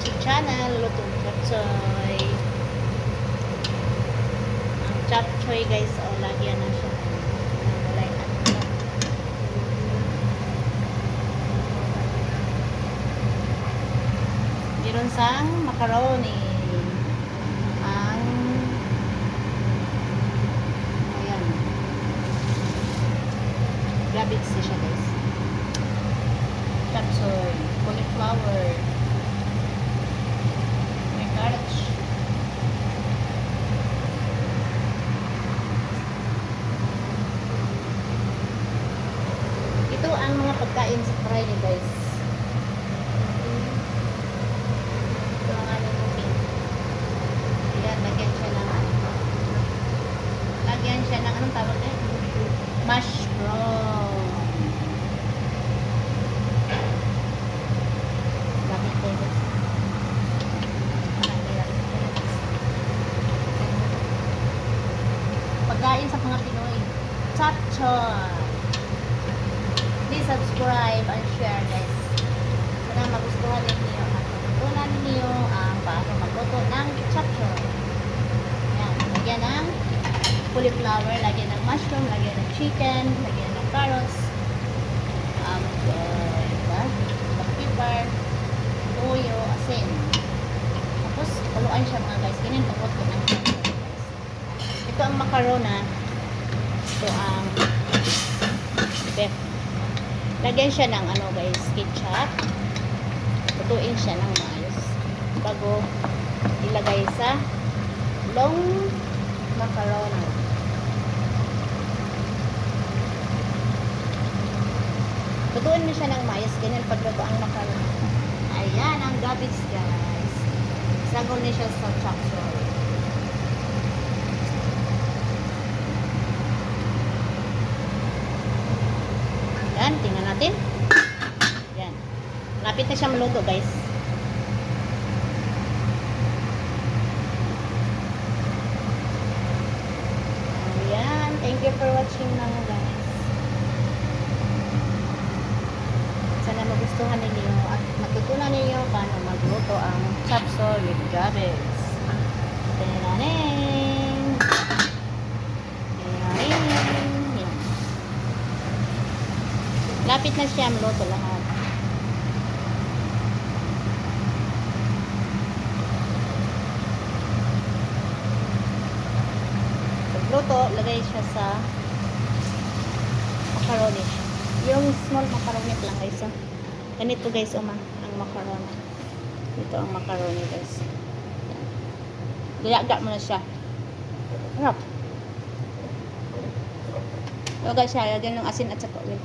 YouTube channel, Lutong Chapchoy. Ang Chapchoy guys, lagyan na siya. Walay ano. Meron sang macaroni. Ang ayan. Rabbit siya guys. Chapchoy, cauliflower. May carrots. Ito ang mga pagkain sa Friday guys. Ito ang aming cooking. Ayan, lagyan siya ng anong tawag eh? Mushroom. Gamit ko ito. Pagkain sa mga Pinoy. Chapchoy. Please subscribe and share guys. Sana magustuhan ninyo at matutunan ninyo ang paano magluto ng chapchoy. Ayan, lagyan ng cauliflower, lagyan ng mushroom, lagyan ng chicken, lagyan ng carrots, pepper, toyo, asin. Tapos, haluan siya mga guys. Ganyan pagluto ng chapchoy guys. Ito ang macarona. Ito ang beef. Lagyan siya ng ano guys, ketchup. Lutuin siya ng maayos bago ilagay sa long macaroni. Lutuin mo siya ng maayos, ganyan pagluto ang macaroni. Ayan ang gabis guys. Sagol niya siya sa chapchoy. Yan, tingnan natin. Yan. Lapit na siya maluto, guys. Ayan. Thank you for watching mga guys. Sana magustuhan ninyo at matutunan ninyo paano magluto ang chapchoy with gabis. Tinaning. Lapit na siya maluto lahat. Pagluto, lagay siya sa macaroni. Yung small macaroni lang guys. Ganito guys, ang macaroni. Ito ang macaroni guys. Dilaga mo na siya. Harap. So guys, lagyan ng asin at saka ulit.